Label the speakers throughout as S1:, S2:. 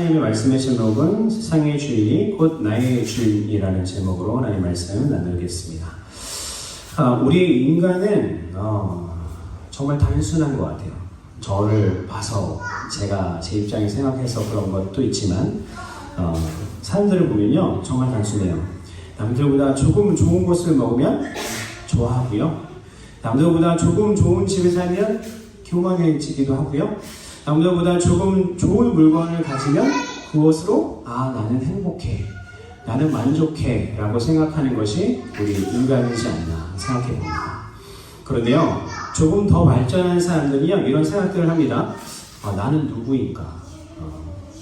S1: 하나님의 말씀의 제목은 세상의 주인이 곧 나의 주인이라는 제목으로 하나님의 말씀을 나누겠습니다. 우리 인간은 정말 단순한 것 같아요. 저를 봐서 제가 제 입장에 생각해서 그런 것도 있지만 사람들을 보면요 정말 단순해요. 남들보다 조금 좋은 것을 먹으면 좋아하고요. 남들보다 조금 좋은 집에 살면 교만해지기도 하고요. 남들보다 조금 좋은 물건을 가지면 그것으로 나는 행복해, 나는 만족해 라고 생각하는 것이 우리 인간이지 않나 생각해 봅니다. 그런데요 조금 더 발전한 사람들이요 이런 생각들을 합니다. 나는 누구인가?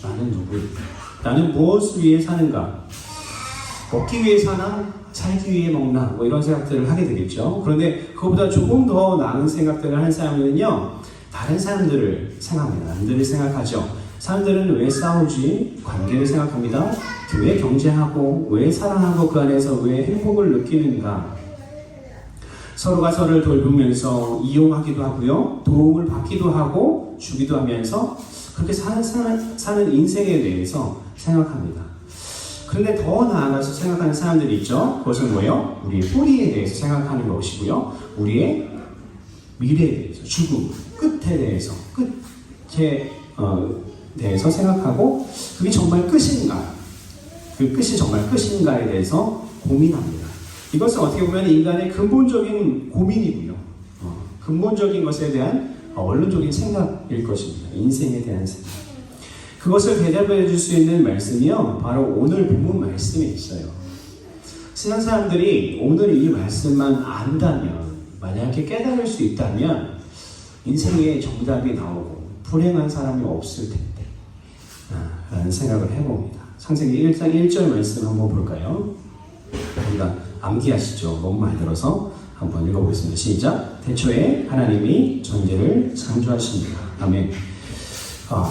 S1: 나는 누구인가? 나는 무엇을 위해 사는가? 먹기 위해 사나? 살기 위해 먹나? 뭐 이런 생각들을 하게 되겠죠. 그런데 그것보다 조금 더 나은 생각들을 하는 사람은요 다른 사람들을 생각합니다. 남들을 생각하죠. 사람들은 왜 싸우지? 관계를 생각합니다. 왜 경쟁하고, 왜 사랑하고 그 안에서 왜 행복을 느끼는가? 서로가 서로를 돌보면서 이용하기도 하고요. 도움을 받기도 하고 주기도 하면서 그렇게 사는 인생에 대해서 생각합니다. 그런데 더 나아가서 생각하는 사람들이 있죠. 그것은 뭐예요? 우리의 뿌리에 대해서 생각하는 것이고요. 우리의 미래에 대해서, 죽음, 끝에 대해서, 끝에 대해서 생각하고 그게 정말 끝인가? 그 끝이 정말 끝인가에 대해서 고민합니다. 이것은 어떻게 보면 인간의 근본적인 고민이고요. 근본적인 것에 대한 원론적인 생각일 것입니다. 인생에 대한 생각. 그것을 대답해 줄 수 있는 말씀이요. 바로 오늘 본문 말씀에 있어요. 세상 사람들이 오늘 이 말씀만 안다면, 만약에 깨달을 수 있다면 인생에 정답이 나오고 불행한 사람이 없을 텐데 라는 생각을 해봅니다. 창세기 1장 1절 말씀 한번 볼까요? 우리가 암기하시죠. 너무 많이 들어서 한번 읽어보겠습니다. 시작! 태초에 하나님이 전제를 창조하십니다. 아멘.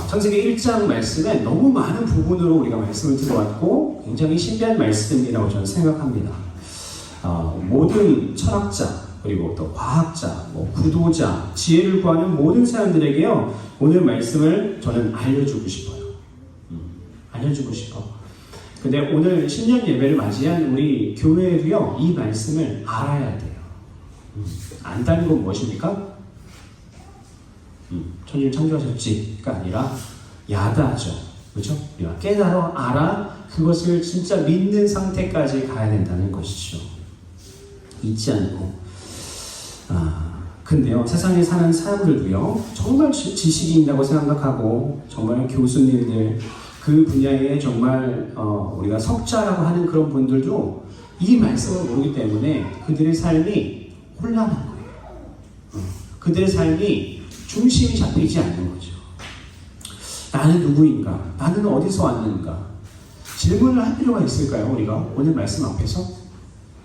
S1: 창세기 1장 말씀에 너무 많은 부분으로 우리가 말씀을 들어왔고 굉장히 신비한 말씀이라고 저는 생각합니다. 모든 철학자 그리고 또 과학자, 구도자, 지혜를 구하는 모든 사람들에게요 오늘 말씀을 저는 알려주고 싶어요. 알려주고 싶어. 근데 오늘 신년 예배를 맞이한 우리 교회도요 이 말씀을 알아야 돼요. 안다는 건 무엇입니까? 천지를 창조하셨지가 아니라 야다죠. 그렇죠? 우리가 깨달아 알아 그것을 진짜 믿는 상태까지 가야 된다는 것이죠. 잊지 않고. 근데요 세상에 사는 사람들도요 정말 지식이 있다고 생각하고 정말 교수님들 그 분야에 정말 우리가 석자라고 하는 그런 분들도 이 말씀을 모르기 때문에 그들의 삶이 혼란한 거예요. 그들의 삶이 중심이 잡히지 않는 거죠. 나는 누구인가? 나는 어디서 왔는가? 질문을 할 필요가 있을까요? 우리가 오늘 말씀 앞에서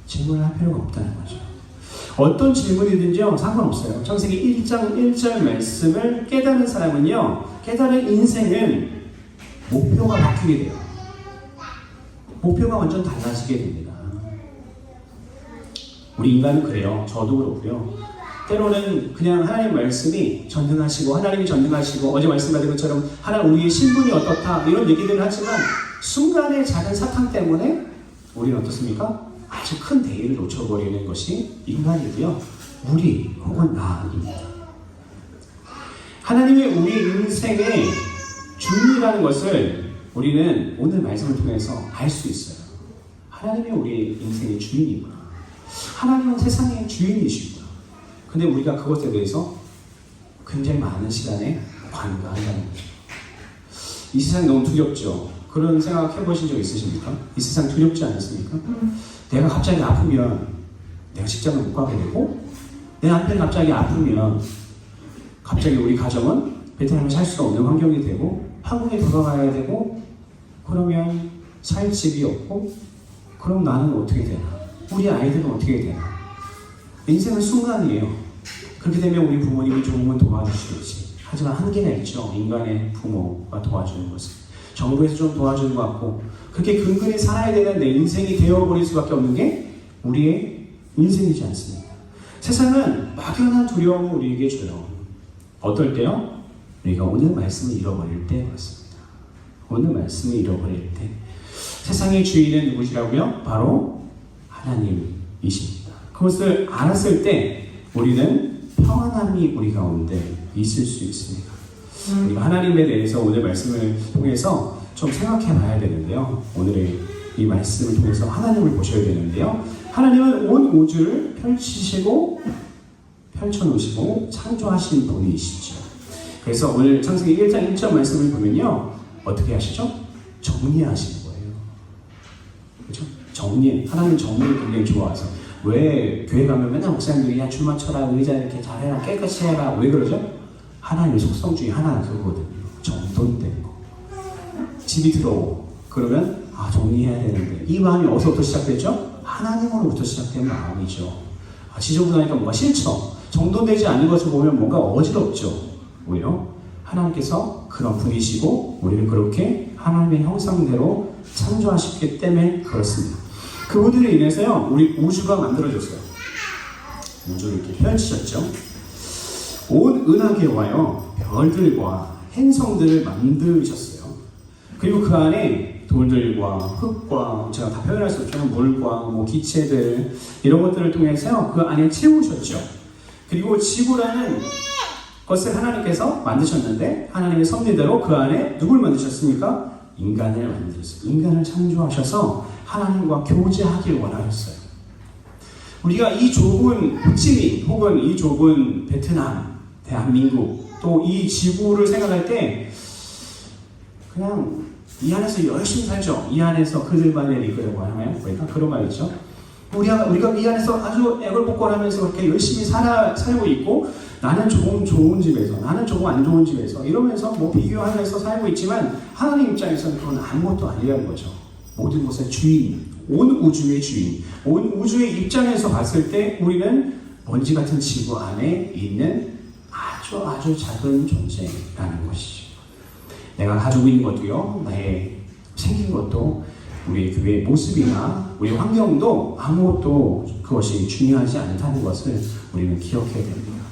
S1: 질문을 할 필요가 없다는 거죠. 어떤 질문이든지요 상관없어요. 창세기 1장 1절 말씀을 깨달은 사람은요 깨달은 인생은 목표가 바뀌게 돼요. 목표가 완전 달라지게 됩니다. 우리 인간은 그래요. 저도 그렇고요. 때로는 그냥 하나님 말씀이 전능하시고 하나님이 전능하시고 어제 말씀하신 것처럼 우리의 신분이 어떻다 이런 얘기들을 하지만 순간의 작은 사탕 때문에 우리는 어떻습니까? 아주 큰 대의를 놓쳐버리는 것이 인간이고요. 우리 혹은 나입니다. 하나님의 우리 인생의 주인이라는 것을 우리는 오늘 말씀을 통해서 알 수 있어요. 하나님이 우리 인생의 주인이구나. 하나님은 세상의 주인이시구나. 근데 우리가 그것에 대해서 굉장히 많은 시간에 관가한다는 거죠. 이 세상이 너무 두렵죠. 그런 생각 해보신 적 있으십니까? 이 세상 두렵지 않습니까? 내가 갑자기 아프면 내가 직장을 못 가게 되고 내 남편이 갑자기 아프면 갑자기 우리 가정은 베트남에 살 수가 없는 환경이 되고 한국에 돌아가야 되고 그러면 살 집이 없고 그럼 나는 어떻게 되나? 우리 아이들은 어떻게 되나? 인생은 순간이에요. 그렇게 되면 우리 부모님이 조금은 도와주시겠지. 하지만 한계가 있죠. 인간의 부모가 도와주는 것은. 정부에서 좀 도와주는 것 같고 그렇게 근근히 살아야 되는 내 인생이 되어버릴 수밖에 없는 게 우리의 인생이지 않습니까? 세상은 막연한 두려움을 우리에게 줘요. 어떨 때요? 우리가 오늘 말씀을 잃어버릴 때 그렇습니다. 오늘 말씀을 잃어버릴 때 세상의 주인은 누구시라고요? 바로 하나님이십니다. 그것을 알았을 때 우리는 평안함이 우리 가운데 있을 수 있습니다. 우리가 하나님에 대해서 오늘 말씀을 통해서 좀 생각해 봐야 되는데요. 오늘의 이 말씀을 통해서 하나님을 보셔야 되는데요. 하나님은 온 우주를 펼쳐놓으시고 창조하신 분이시죠. 그래서 오늘 창세기 1장 1절 말씀을 보면요. 어떻게 하시죠? 정리하시는 거예요. 그렇죠? 정리. 하나님 정리를 굉장히 좋아하세요. 왜 교회 가면 맨날 목사님들이 야 줄 맞춰라, 의자 이렇게 잘해라, 깨끗이 해라. 왜 그러죠? 하나님의 속성 중에 하나가 그거거든요. 정돈된 거. 집이 들어오고 그러면 정리해야 되는데 이 마음이 어디서부터 시작됐죠? 하나님으로부터 시작된 마음이죠. 지저분하니까 뭔가 싫죠. 정돈되지 않는 것을 보면 뭔가 어지럽죠. 오히려 하나님께서 그런 분이시고 우리를 그렇게 하나님의 형상대로 창조하셨기 때문에 그렇습니다. 그분들로 인해서요 우리 우주가 만들어졌어요. 우주를 이렇게 펼치셨죠. 온 은하계와요 별들과 행성들을 만드셨어요. 그리고 그 안에 돌들과 흙과 제가 다 표현할 수 없지만 물과 기체들 이런 것들을 통해서 그 안에 채우셨죠. 그리고 지구라는 것을 하나님께서 만드셨는데 하나님의 섭리대로 그 안에 누굴 만드셨습니까? 인간을 만드셨어요. 인간을 창조하셔서 하나님과 교제하길 원하셨어요. 우리가 이 좁은 호치민 혹은 이 좁은 베트남, 대한민국 또 이 지구를 생각할 때 그냥 이 안에서 열심히 살죠. 이 안에서 그들만의 리그라고 하나요? 그러니까 그런 말이죠. 우리가 이 안에서 아주 애걸복걸하면서 그렇게 열심히 살고 있고 나는 조금 좋은 집에서 나는 조금 안 좋은 집에서 이러면서 비교하면서 살고 있지만 하나님 입장에서는 그건 아무것도 아니라는 거죠. 모든 것의 주인, 온 우주의 주인, 온 우주의 입장에서 봤을 때 우리는 먼지 같은 지구 안에 있는 아주 작은 존재라는 것이죠. 내가 가지고 있는 것도요, 나의 생긴 것도 우리 교회의 모습이나 우리 환경도 아무것도 그것이 중요하지 않다는 것을 우리는 기억해야 됩니다.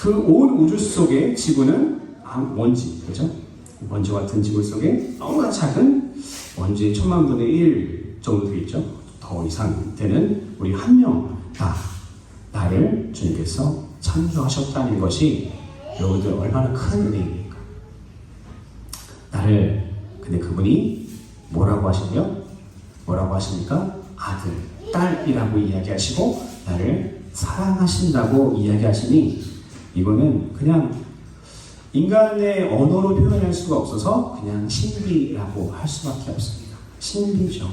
S1: 그 온 우주 속에 지구는 먼지, 그렇죠? 먼지 같은 지구 속에 너무나 작은 먼지 1000만 분의 1 정도 되겠죠? 더 이상 되는 우리 한 명 다 나를 주님께서 창조하셨다는 것이 여러분들 얼마나 큰 은혜입니까? 근데 그분이 뭐라고 하시냐? 뭐라고 하십니까? 아들, 딸이라고 이야기하시고 나를 사랑하신다고 이야기하시니 이거는 그냥 인간의 언어로 표현할 수가 없어서 그냥 신비라고 할 수밖에 없습니다. 신비죠.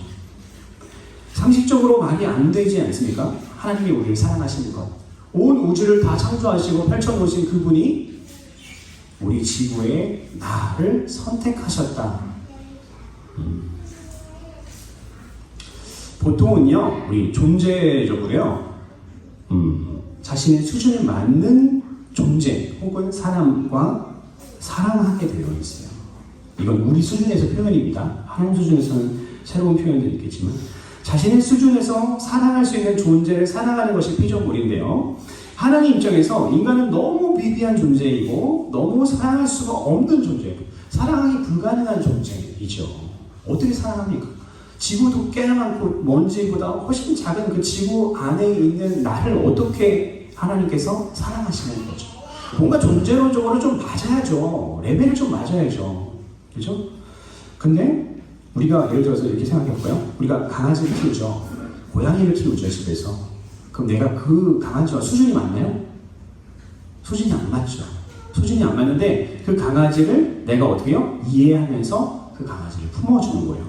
S1: 상식적으로 말이 안 되지 않습니까? 하나님이 우리를 사랑하시는 것. 온 우주를 다 창조하시고 펼쳐놓으신 그분이 우리 지구에 나를 선택하셨다. 보통은요, 우리 존재적으로요, 자신의 수준에 맞는 존재 혹은 사람과 사랑하게 되어 있어요. 이건 우리 수준에서 표현입니다. 하나님 수준에서는 새로운 표현들이 있겠지만 자신의 수준에서 사랑할 수 있는 존재를 사랑하는 것이 피조물인데요. 하나님 입장에서 인간은 너무 미비한 존재이고 너무 사랑할 수가 없는 존재, 사랑하기 불가능한 존재이죠. 어떻게 사랑합니까? 지구도 꽤나 많고 먼지보다 훨씬 작은 그 지구 안에 있는 나를 어떻게 하나님께서 사랑하시는 거죠? 뭔가 존재론적으로 좀 맞아야죠. 레벨을 좀 맞아야죠. 그렇죠? 근데 우리가 예를 들어서 이렇게 생각해볼까요? 우리가 강아지를 키우죠. 고양이를 키우죠, 집에서. 그럼 내가 그 강아지와 수준이 맞나요? 수준이 안 맞죠. 수준이 안 맞는데 그 강아지를 내가 어떻게 해요? 이해하면서 그 강아지를 품어주는 거예요.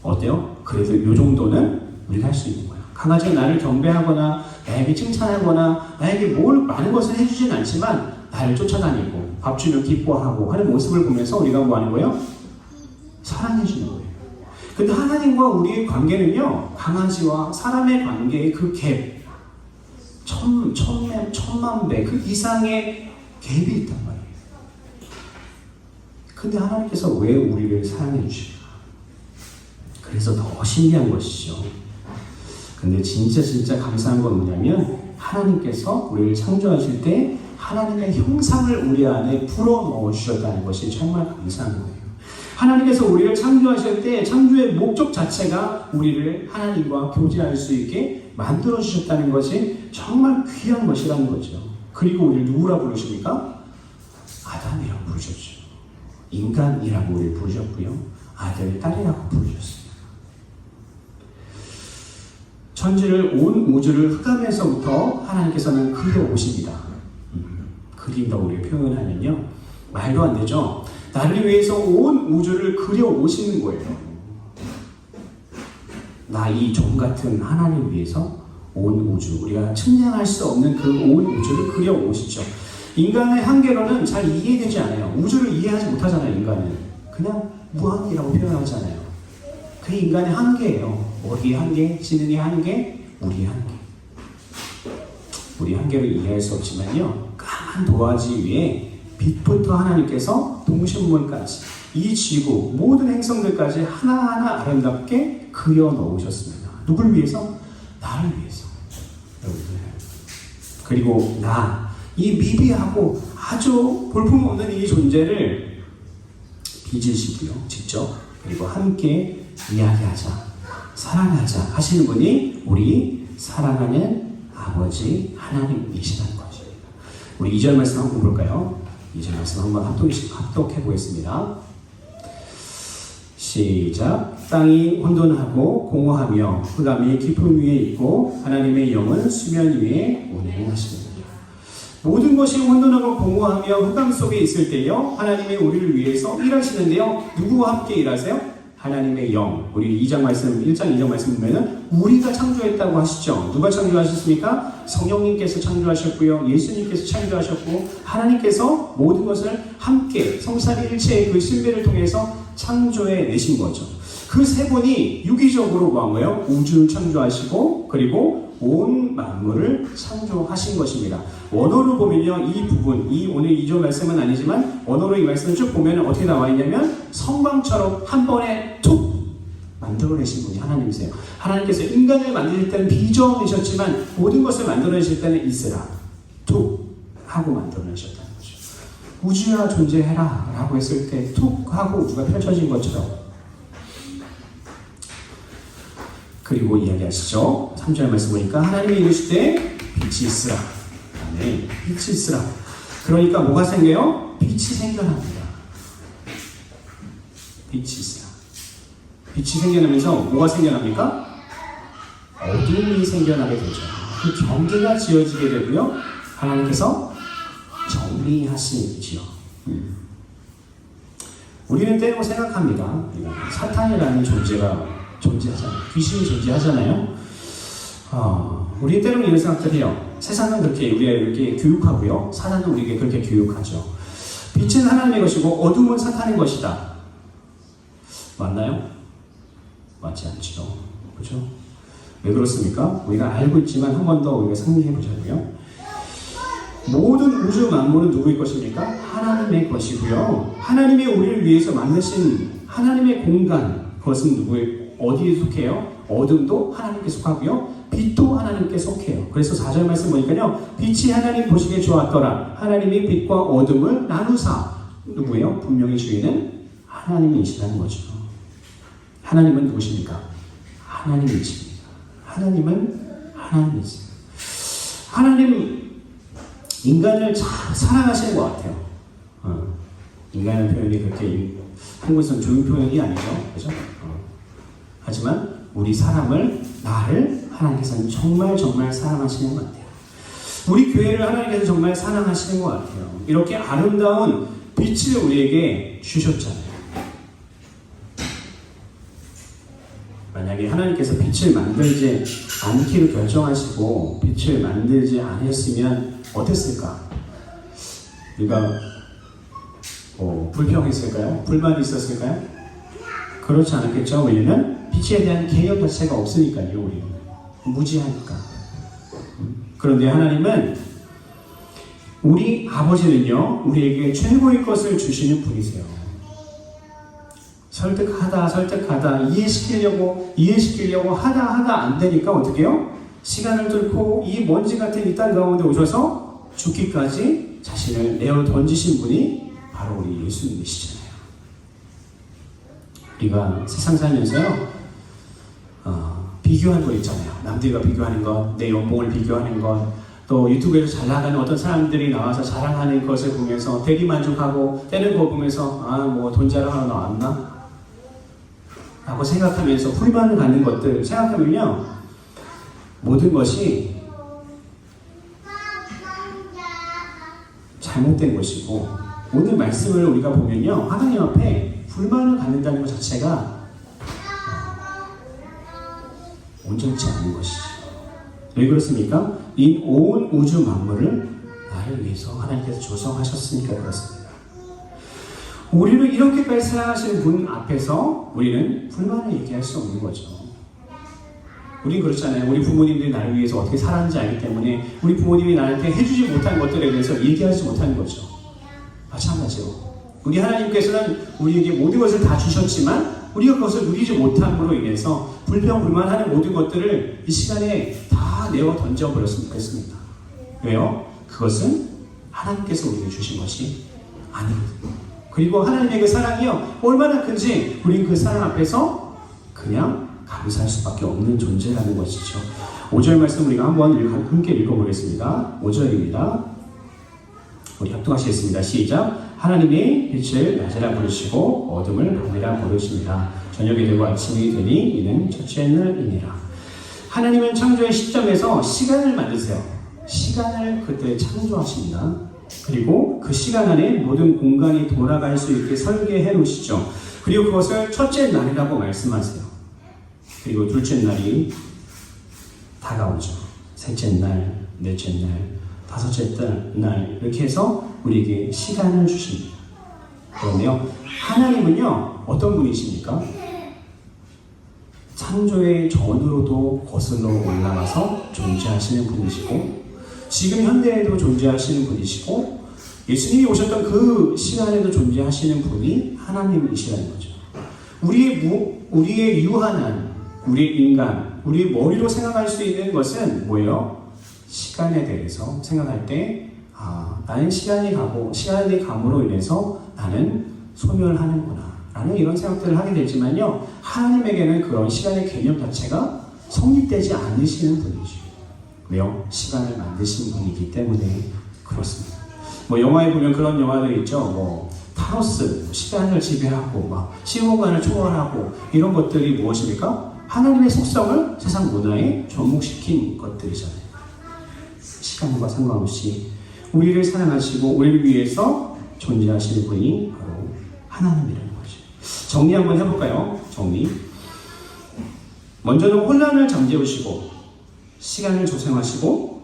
S1: 어때요? 그래도 이 정도는 우리가 할 수 있는 거예요. 강아지가 나를 경배하거나 나에게 칭찬하거나 나에게 많은 것을 해주진 않지만 나를 쫓아다니고 밥 주면 기뻐하고 하는 모습을 보면서 우리가 뭐 하는 거예요? 사랑해주는 거예요. 근데 하나님과 우리의 관계는요, 강아지와 사람의 관계의 그 갭, 천만 배, 그 이상의 갭이 있단 말이에요. 근데 하나님께서 왜 우리를 사랑해 주실까? 그래서 더 신기한 것이죠. 근데 진짜 감사한 건 뭐냐면 하나님께서 우리를 창조하실 때 하나님의 형상을 우리 안에 불어넣어 주셨다는 것이 정말 감사한 거예요. 하나님께서 우리를 창조하실 때 창조의 목적 자체가 우리를 하나님과 교제할 수 있게 만들어 주셨다는 것이 정말 귀한 것이라는 거죠. 그리고 우리를 누구라 부르십니까? 아담이라고 부르셨죠. 인간이라고 우리를 부르셨고요. 아들, 딸이라고 부르셨습니다. 천지를 온 우주를 흑암에서부터 하나님께서는 그려오십니다. 그린다고 우리가 표현하면요. 말도 안 되죠. 나를 위해서 온 우주를 그려오시는 거예요. 나 이 종 같은 하나님 위해서 온 우주, 우리가 측량할 수 없는 그 온 우주를 그려오시죠. 인간의 한계로는 잘 이해되지 않아요. 우주를 이해하지 못하잖아요. 인간은 그냥 무한이라고 표현하잖아요. 그게 인간의 한계예요. 머리의 한계, 지능의 한계, 우리의 한계. 우리 한계를 이해할 수 없지만요. 까만 도화지 위에 빛부터 하나님께서 동식물까지 이 지구 모든 행성들까지 하나하나 아름답게 그려 넣으셨습니다. 누굴 위해서? 나를 위해서. 그리고 이 미비하고 아주 볼품없는 이 존재를 빚으시고요. 직접 그리고 함께 이야기하자, 사랑하자 하시는 분이 우리 사랑하는 아버지 하나님이시라는 것입니다. 우리 2절 말씀 한번 볼까요? 2절 말씀 한번 합독해 보겠습니다. 시작. 땅이 혼돈하고 공허하며 흑암이 깊음 위에 있고 하나님의 영은 수면 위에 운행하십니다. 모든 것이 혼돈하고 공허하며 흑암 속에 있을 때요, 하나님의 우리를 위해서 일하시는데요. 누구와 함께 일하세요? 하나님의 영. 우리 1장 2장 말씀 보면은 우리가 창조했다고 하시죠. 누가 창조하셨습니까? 성령님께서 창조하셨고요. 예수님께서 창조하셨고 하나님께서 모든 것을 함께 성삼위일체의 그 신비를 통해서 창조해 내신 거죠. 그 세 분이 유기적으로 뭐 한 거예요? 우주를 창조하시고 그리고 온 만물을 창조하신 것입니다. 원어로 보면요, 이 부분, 오늘 2절 말씀은 아니지만 원어로 이 말씀을 쭉 보면 어떻게 나와 있냐면 성광처럼 한 번에 툭 만들어내신 분이 하나님이세요. 하나님께서 인간을 만드실 때는 비전이셨지만 모든 것을 만들어내실 때는 있으라, 툭 하고 만들어내셨다는 거죠. 우주야 존재해라 라고 했을 때 툭 하고 우주가 펼쳐진 것처럼. 그리고 이야기하시죠. 3절 말씀 보니까 하나님이 이르실 때 빛이 있으라. 네, 빛이 있으라. 그러니까 뭐가 생겨요? 빛이 생겨납니다. 빛이 있으라. 빛이 생겨나면서 뭐가 생겨납니까? 어둠이 생겨나게 되죠. 그 경계가 지어지게 되고요. 하나님께서 정리하시지요. 우리는 때로 생각합니다. 사탄이라는 존재가 존재하잖아요. 귀신이 존재하잖아요. 우리 때로는 이런 생각들 해요. 세상은 그렇게 우리가 이렇게 교육하고요. 사단은 우리에게 그렇게 교육하죠. 빛은 하나님의 것이고 어둠은 사탄의 것이다. 맞나요? 맞지 않죠. 그렇죠? 왜 그렇습니까? 우리가 알고 있지만 한 번 더 우리가 상기해 보자고요. 모든 우주 만물은 누구의 것입니까? 하나님의 것이고요. 하나님이 우리를 위해서 만드신 하나님의 공간, 그것은 누구의 어디에 속해요? 어둠도 하나님께 속하고요. 빛도 하나님께 속해요. 그래서 4절 말씀 보니까요. 빛이 하나님 보시기에 좋았더라. 하나님이 빛과 어둠을 나누사. 누구예요? 분명히 주인은 하나님이시라는 거죠. 하나님은 누구십니까? 하나님이십니다. 하나님은 하나님이십니다. 하나님 인간을 잘 사랑하시는 것 같아요. 인간의 표현이 그렇게 한국에서는 좋은 표현이 아니죠. 그죠? 하지만 우리 사람을, 나를 하나님께서는 정말 사랑하시는 것 같아요. 우리 교회를 하나님께서 정말 사랑하시는 것 같아요. 이렇게 아름다운 빛을 우리에게 주셨잖아요. 만약에 하나님께서 빛을 만들지 않기로 결정하시고 빛을 만들지 않았으면 어땠을까? 우리가 불평했을까요? 불만이 있었을까요? 그렇지 않았겠죠. 왜냐면 빛에 대한 개념 자체가 없으니까요. 우리는 무지하니까. 그런데 하나님은, 우리 아버지는요, 우리에게 최고의 것을 주시는 분이세요. 설득하다 이해시키려고 하다 안 되니까 어떻게 해요? 시간을 뚫고 이 먼지 같은 이 땅 가운데 오셔서 죽기까지 자신을 내어 던지신 분이 바로 우리 예수님이시잖아요. 우리가 세상 살면서요, 비교하는 거 있잖아요. 남들과 비교하는 것, 내 연봉을 비교하는 것, 또 유튜브에서 잘 나가는 어떤 사람들이 나와서 자랑하는 것을 보면서 대리만족하고 때는 거 보면서 뭐 돈 자랑하러 나왔나? 라고 생각하면서 불만을 갖는 것들 생각하면요, 모든 것이 잘못된 것이고, 오늘 말씀을 우리가 보면요, 하나님 앞에 불만을 갖는다는 것 자체가 온전치 않은 것이죠. 왜 그렇습니까? 이 온 우주 만물을 나를 위해서 하나님께서 조성하셨으니까 그렇습니다. 우리를 이렇게까지 사랑하시는 분 앞에서 우리는 불만을 얘기할 수 없는 거죠. 우린 그렇잖아요. 우리 부모님들이 나를 위해서 어떻게 살았는지 알기 때문에 우리 부모님이 나한테 해주지 못한 것들에 대해서 얘기하지 못하는 거죠. 마찬가지로 우리 하나님께서는 우리에게 모든 것을 다 주셨지만 우리가 그것을 누리지 못함으로 인해서 불평불만하는 모든 것들을 이 시간에 다 내어 던져버렸으면 좋겠습니다. 왜요? 그것은 하나님께서 우리에게 주신 것이 아니거든요. 그리고 하나님의 그 사랑이요, 얼마나 큰지 우린 그 사랑 앞에서 그냥 감사할 수밖에 없는 존재라는 것이죠. 5절 말씀 우리가 한번 함께 읽어보겠습니다. 5절입니다. 우리 합동하시겠습니다. 시작. 하나님이 빛을 낮이라 부르시고 어둠을 밤이라 부르십니다. 저녁이 되고 아침이 되니 이는 첫째 날이니라. 하나님은 창조의 시점에서 시간을 만드세요. 시간을 그때 창조하십니다. 그리고 그 시간 안에 모든 공간이 돌아갈 수 있게 설계해 놓으시죠. 그리고 그것을 첫째 날이라고 말씀하세요. 그리고 둘째 날이 다가오죠. 셋째 날, 넷째 날, 다섯째 날 이렇게 해서 우리에게 시간을 주십니다. 그런데요, 하나님은요 어떤 분이십니까? 창조의 전으로도 거슬러 올라가서 존재하시는 분이시고 지금 현대에도 존재하시는 분이시고 예수님이 오셨던 그 시간에도 존재하시는 분이 하나님이시라는 거죠. 우리의 유한한 우리의 인간, 우리의 머리로 생각할 수 있는 것은 뭐예요? 시간에 대해서 생각할 때 나는 시간이 감으로 인해서 나는 소멸하는구나 라는 이런 생각들을 하게 되지만요, 하나님에게는 그런 시간의 개념 자체가 성립되지 않으시는 분이죠. 왜요? 시간을 만드신 분이기 때문에 그렇습니다. 뭐 영화에 보면 그런 영화들이 있죠. 뭐 타노스, 시간을 지배하고 막 시공간을 초월하고 이런 것들이 무엇입니까? 하나님의 속성을 세상 문화에 접목시킨 것들이잖아요. 시간과 상관없이 우리를 사랑하시고 우리를 위해서 존재하시는 분이 바로 하나님이라는 거죠. 정리 한번 해볼까요? 정리. 먼저는 혼란을 잠재우시고 시간을 조성하시고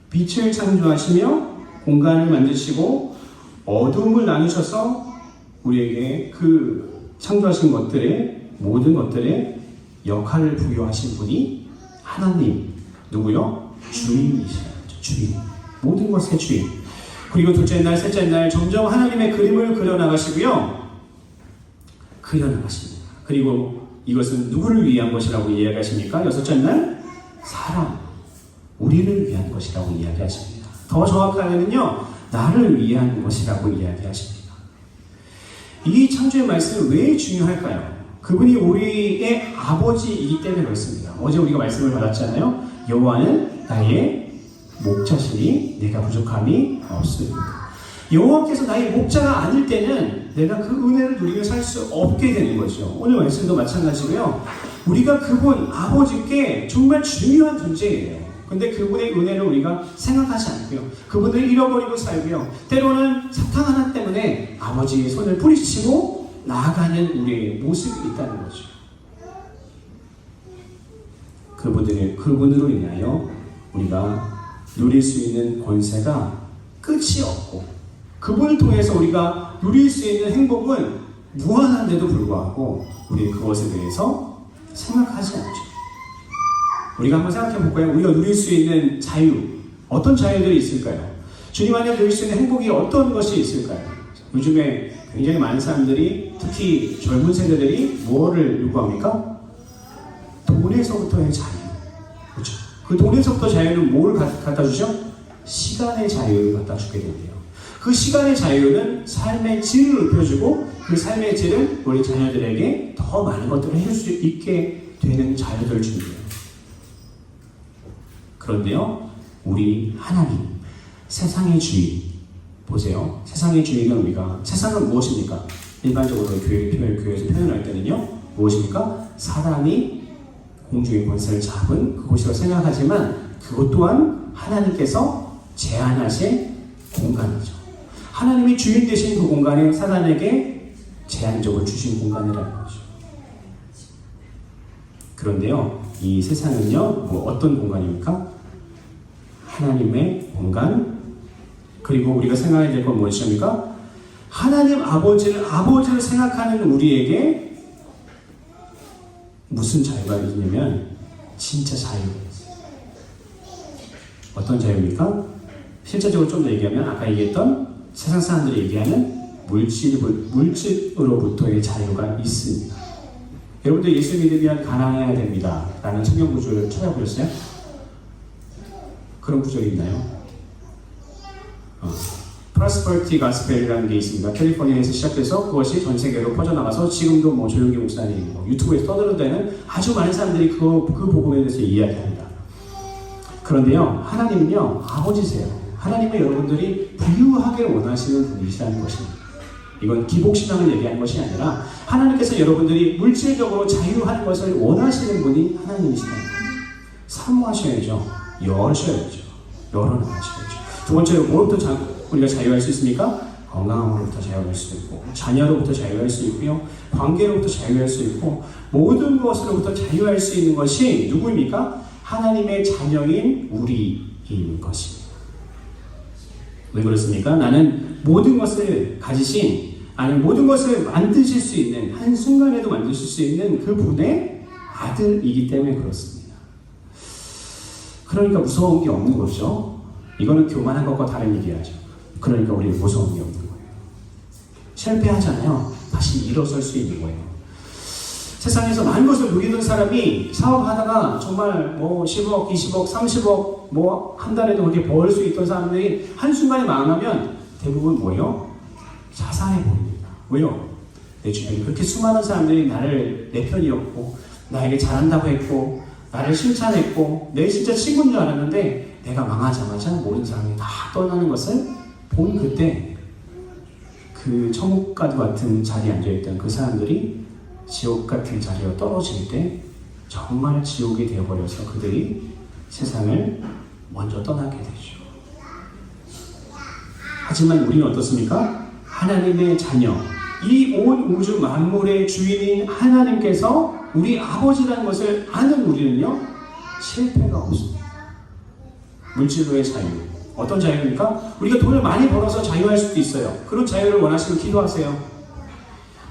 S1: 빛을 창조하시며 공간을 만드시고 어둠을 나누셔서 우리에게 그 창조하신 것들의 모든 것들의 역할을 부여하신 분이 하나님 누구요? 주인이시죠. 주인. 모든 것의 주인. 그리고 둘째 날, 셋째 날 점점 하나님의 그림을 그려나가시고요. 그려나가십니다. 그리고 이것은 누구를 위한 것이라고 이야기하십니까? 여섯째 날 사람, 우리를 위한 것이라고 이야기하십니다. 더 정확하게는요, 나를 위한 것이라고 이야기하십니다. 이 창조의 말씀은 왜 중요할까요? 그분이 우리의 아버지이기 때문에 그렇습니다. 어제 우리가 말씀을 받았잖아요. 여호와는 나의 목자시니 내가 부족함이 없으리로다. 여호와께서 나의 목자가 아닐 때는 내가 그 은혜를 누리며 살 수 없게 되는 거죠. 오늘 말씀도 마찬가지고요. 우리가 그분 아버지께 정말 중요한 존재예요. 근데 그분의 은혜를 우리가 생각하지 않고요. 그분을 잃어버리고 살고요. 때로는 사탕 하나 때문에 아버지의 손을 뿌리치고 나아가는 우리의 모습이 있다는 거죠. 그분으로 인하여 우리가 누릴 수 있는 권세가 끝이 없고 그분을 통해서 우리가 누릴 수 있는 행복은 무한한데도 불구하고 우리 그것에 대해서 생각하지 않죠. 우리가 한번 생각해 볼까요? 우리가 누릴 수 있는 자유, 어떤 자유들이 있을까요? 주님 안에 누릴 수 있는 행복이 어떤 것이 있을까요? 요즘에 굉장히 많은 사람들이, 특히 젊은 세대들이 뭐를 요구합니까? 돈에서부터의 자유. 그렇죠? 그 돈에서부터 자유는 뭘 갖다 주죠? 시간의 자유를 갖다 주게 된대요. 그 시간의 자유는 삶의 질을 높여주고 그 삶의 질은 우리 자녀들에게 더 많은 것들을 해줄 수 있게 되는 자유를 준대요. 그런데요, 우리 하나님, 세상의 주인, 보세요. 세상의 주인은 우리가, 세상은 무엇입니까? 일반적으로 교회에서 표현할 때는요, 무엇입니까? 사람이 공중의 권세를 잡은 그곳이라고 생각하지만 그것 또한 하나님께서 제한하신 공간이죠. 하나님이 주인 되신 그 공간에 사단에게 제한적으로 주신 공간이라는 거죠. 그런데요, 이 세상은요, 어떤 공간입니까? 하나님의 공간, 그리고 우리가 생각해야 될 건 무엇입니까? 하나님 아버지를 생각하는 우리에게 무슨 자유가 있냐면 진짜 자유가 있어요. 어떤 자유입니까? 실제적으로 좀 더 얘기하면 아까 얘기했던 세상 사람들이 얘기하는 물질으로부터의 자유가 있습니다. 여러분들 예수 믿으면 가난해야 됩니다 라는 성경 구절을 찾아보셨어요? 그런 구절이 있나요? 프로스퍼리티 가스펠이라는 게 있습니다. 캘리포니아에서 시작돼서 그것이 전 세계로 퍼져나가서 지금도 조용기 목사님, 유튜브에서 떠들어대는 아주 많은 사람들이 그 복음에 대해서 이야기합니다. 그런데요, 하나님은요, 아버지세요. 하나님은 여러분들이 부유하게 원하시는 분이시라는 것입니다. 이건 기복신앙을 얘기하는 것이 아니라 하나님께서 여러분들이 물질적으로 자유하는 것을 원하시는 분이 하나님이시다. 사모하셔야죠. 열어나가셔야죠. 두 번째로 뭐로부터 우리가 자유할 수 있습니까? 건강함으로부터 자유할 수 있고, 자녀로부터 자유할 수 있고요, 관계로부터 자유할 수 있고, 모든 것으로부터 자유할 수 있는 것이 누구입니까? 하나님의 자녀인 우리인 것입니다. 왜 그렇습니까? 나는 모든 것을 가지신, 아니 모든 것을 만드실 수 있는, 한순간에도 만드실 수 있는 그 분의 아들이기 때문에 그렇습니다. 그러니까 무서운 게 없는 거죠. 이거는 교만한 것과 다른 얘기하죠. 그러니까 우리는 무서운 게 없는 거예요. 실패하잖아요. 다시 일어설 수 있는 거예요. 세상에서 많은 것을 누리던 사람이 사업하다가 정말 10억, 20억, 30억 한 달에도 그렇게 벌 수 있던 사람들이 한순간에 망하면 대부분 뭐예요? 자살해 버립니다. 왜요? 내 주변에 그렇게 수많은 사람들이 나를 내 편이었고 나에게 잘한다고 했고 나를 칭찬했고 내 진짜 친구인 줄 알았는데 내가 망하자마자 모든 사람이 다 떠나는 것을 본 그때 그 천국 같은 자리에 앉아있던 그 사람들이 지옥 같은 자리로 떨어질 때 정말 지옥이 되어버려서 그들이 세상을 먼저 떠나게 되죠. 하지만 우리는 어떻습니까? 하나님의 자녀, 이 온 우주 만물의 주인인 하나님께서 우리 아버지라는 것을 아는 우리는요, 실패가 없습니다. 물질로의 자유. 어떤 자유입니까? 우리가 돈을 많이 벌어서 자유할 수도 있어요. 그런 자유를 원하시면 기도하세요.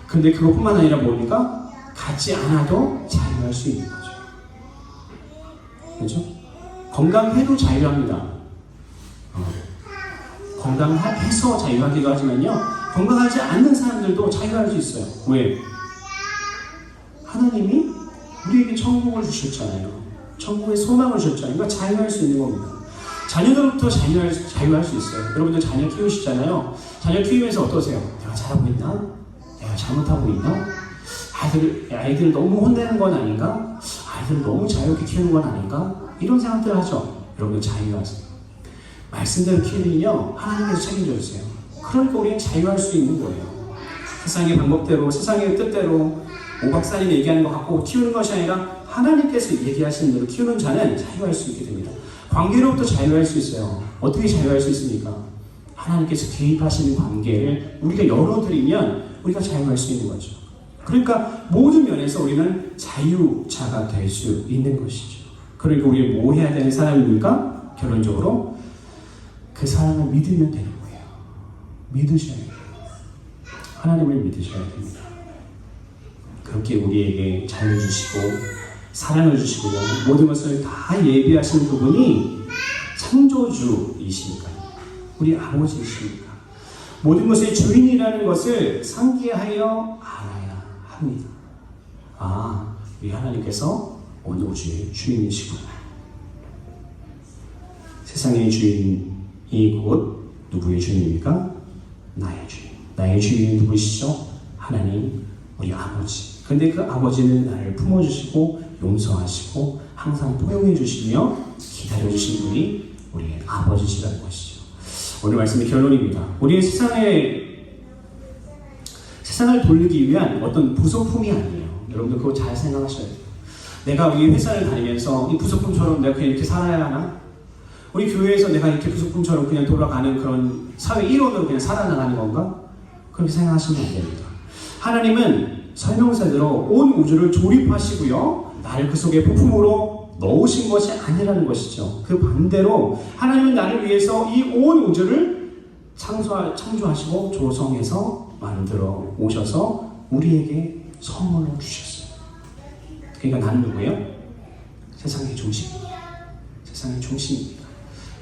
S1: 근데 그것뿐만 아니라 뭡니까? 갖지 않아도 자유할 수 있는 거죠. 그렇죠? 건강해도 자유합니다. 건강해서 자유하기도 하지만요, 건강하지 않는 사람들도 자유할 수 있어요. 왜? 하나님이 우리에게 천국을 주셨잖아요. 천국의 소망을 주셨잖아요. 그러니까 자유할 수 있는 겁니다. 자녀들부터 자유할 수 있어요. 여러분들 자녀 키우시잖아요. 자녀 키우면서 어떠세요? 내가 잘하고 있나? 내가 잘못하고 있나? 아이들 너무 혼내는 건 아닌가? 아이들 너무 자유롭게 키우는 건 아닌가? 이런 생각들 하죠. 여러분들 자유하세요. 말씀대로 키우면요, 하나님께서 책임져 주세요. 그러니까 우리는 자유할 수 있는 거예요. 세상의 방법대로, 세상의 뜻대로 오박사님 얘기하는 것 갖고 키우는 것이 아니라 하나님께서 얘기하시는 대로 키우는 자는 자유할 수 있게 됩니다. 관계로부터 자유할 수 있어요. 어떻게 자유할 수 있습니까? 하나님께서 개입하시는 관계를 우리가 열어드리면 우리가 자유할 수 있는 거죠. 그러니까 모든 면에서 우리는 자유자가 될 수 있는 것이죠. 그러니까 우리는 뭐 해야 되는 사람입니까? 결론적으로 그 사람을 믿으면 되는 거예요. 믿으셔야 돼요. 하나님을 믿으셔야 됩니다. 그렇게 우리에게 자유 주시고 사랑을 주시고요, 모든 것을 다 예비하신 그분이 창조주이시니까, 우리 아버지이시니까 모든 것의 주인이라는 것을 상기하여 알아야 합니다. 아, 우리 하나님께서 온 우주의 주인이시구나. 세상의 주인이 곧 누구의 주인입니까? 나의 주인. 나의 주인이 누구시죠? 하나님, 우리 아버지. 근데 그 아버지는 나를 품어주시고 용서하시고 항상 포용해 주시며 기다려 주신 분이 우리의 아버지시라는 것이죠. 오늘 말씀의 결론입니다. 우리의 세상을 돌리기 위한 어떤 부속품이 아니에요. 여러분들 그거 잘 생각하셔야 돼요. 내가 이 회사를 다니면서 이 부속품처럼 내가 그냥 이렇게 살아야 하나? 우리 교회에서 내가 이렇게 부속품처럼 그냥 돌아가는 그런 사회 일원으로 그냥 살아나가는 건가? 그렇게 생각하시면 안 됩니다. 하나님은 설명서대로 온 우주를 조립하시고요. 나를 그 속에 부품으로 넣으신 것이 아니라는 것이죠. 그 반대로 하나님은 나를 위해서 이 온 우주를 창조하시고 조성해서 만들어 오셔서 우리에게 선물로 주셨어요. 그러니까 나는 누구예요? 세상의 중심입니다. 세상의 중심입니다.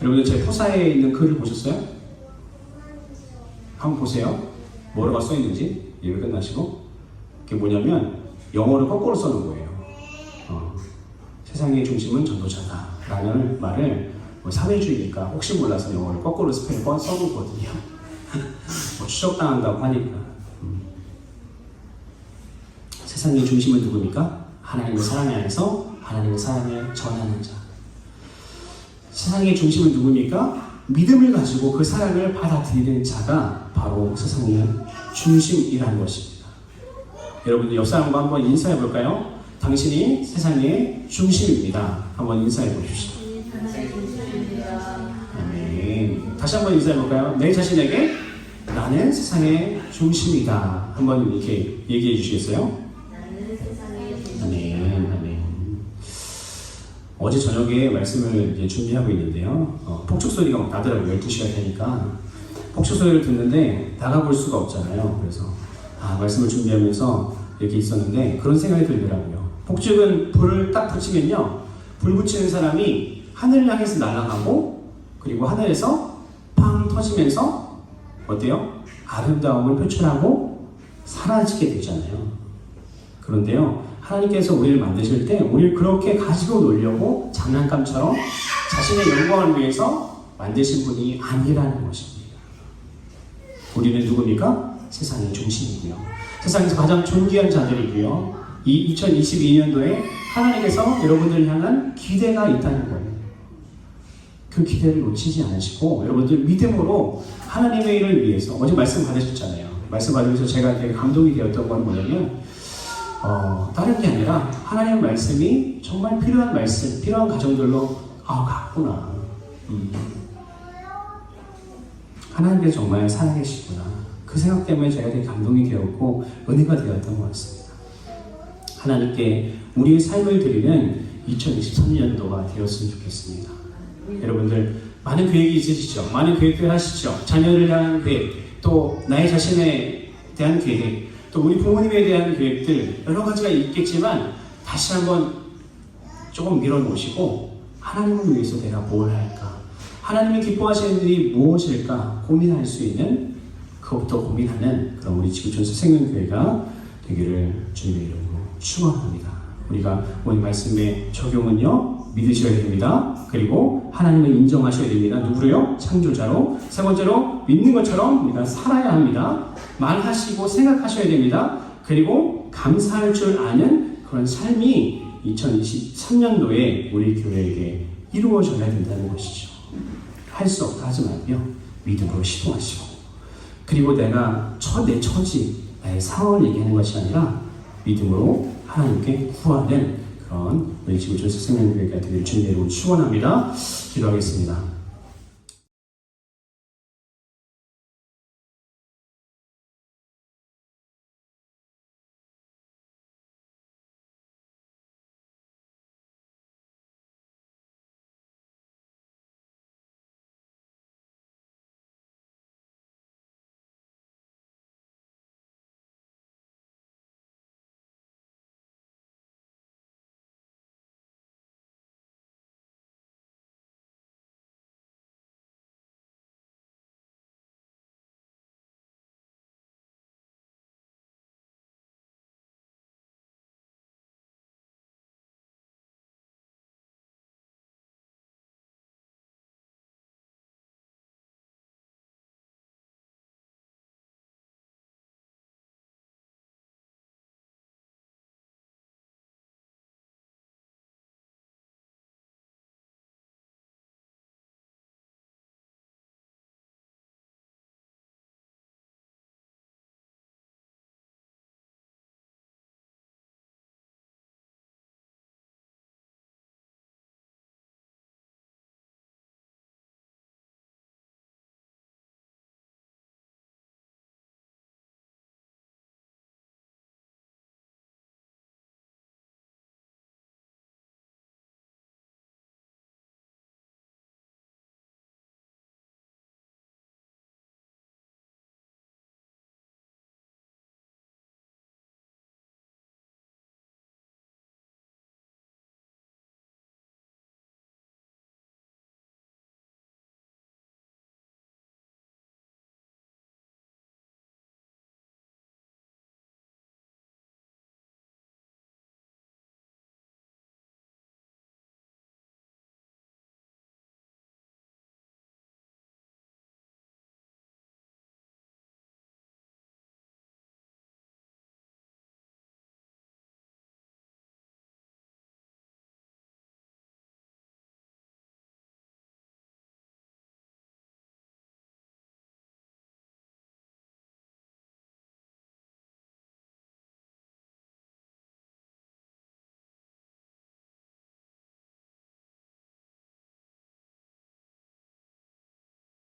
S1: 여러분들 제 포사에 있는 글을 보셨어요? 한번 보세요. 뭐라고 써 있는지 예배 끝나시고. 그게 뭐냐면 영어를 거꾸로 써놓은 거예요. 세상의 중심은 전도자다 라는 말을 사회주의니까 혹시 몰라서 영어를 거꾸로 스펠을 써놓거든요. 추적당한다고 하니까. 세상의 중심은 누굽니까? 하나님의 사랑 안에서 하나님의 사랑을 전하는 자. 세상의 중심은 누굽니까? 믿음을 가지고 그 사랑을 받아들이는 자가 바로 세상의 중심이라는 것입니다. 여러분들 옆 사람과 한번 인사해 볼까요? 당신이 세상의 중심입니다. 한번 인사해 보십시오. 아멘. 다시 한번 인사해 볼까요? 내 자신에게 나는 세상의 중심이다. 한번 이렇게 얘기해 주시겠어요? 아멘. 아멘. 어제 저녁에 말씀을 이제 준비하고 있는데요. 폭죽 소리가 막 나더라고요. 12시가 되니까. 폭죽 소리를 듣는데 나가볼 수가 없잖아요. 그래서 말씀을 준비하면서 이렇게 있었는데 그런 생각이 들더라고요. 폭죽은 불을 딱 붙이면요. 불 붙이는 사람이 하늘을 향해서 날아가고 그리고 하늘에서 팡 터지면서 어때요? 아름다움을 표출하고 사라지게 되잖아요. 그런데요. 하나님께서 우리를 만드실 때 우리를 그렇게 가지고 놀려고 장난감처럼 자신의 영광을 위해서 만드신 분이 아니라는 것입니다. 우리는 누굽니까? 세상의 중심이고요. 세상에서 가장 존귀한 자들이고요. 이 2022년도에 하나님께서 여러분들을 향한 기대가 있다는 거예요. 그 기대를 놓치지 않으시고 여러분들 믿음으로 하나님의 일을 위해서 어제 말씀 받으셨잖아요. 말씀 받으면서 제가 되게 감동이 되었던 건 뭐냐면 다른 게 아니라 하나님의 말씀이 정말 필요한 말씀, 필요한 가정들로 같구나. 하나님께서 정말 살아계시구나. 그 생각 때문에 제가 되게 감동이 되었고 은혜가 되었던 것 같습니다. 하나님께 우리의 삶을 드리는 2023년도가 되었으면 좋겠습니다. 여러분들 많은 계획이 있으시죠? 많은 계획들 하시죠? 자녀를 향한 계획, 또 나의 자신에 대한 계획, 또 우리 부모님에 대한 계획들 여러 가지가 있겠지만 다시 한번 조금 밀어놓으시고 하나님을 위해서 내가 뭘 할까? 하나님이 기뻐하시는 일이 무엇일까? 고민할 수 있는 그것부터 고민하는 그런 우리 지구촌수 생명교회가 되기를 주님의 이름으로 축원합니다. 우리가 오늘 말씀의 적용은요. 믿으셔야 됩니다. 그리고 하나님을 인정하셔야 됩니다. 누구로요? 창조자로. 세 번째로 믿는 것처럼 우리가 살아야 합니다. 말하시고 생각하셔야 됩니다. 그리고 감사할 줄 아는 그런 삶이 2023년도에 우리 교회에게 이루어져야 된다는 것이죠. 할 수 없다 하지 말고요. 믿음으로 시도하시고 그리고 내가 내 처지, 나의 상황을 얘기하는 것이 아니라 믿음으로 하나님께 구하는 그런 우리 지구촌수 생명교회가 되길 주님의 이름으로 축원합니다. 기도하겠습니다.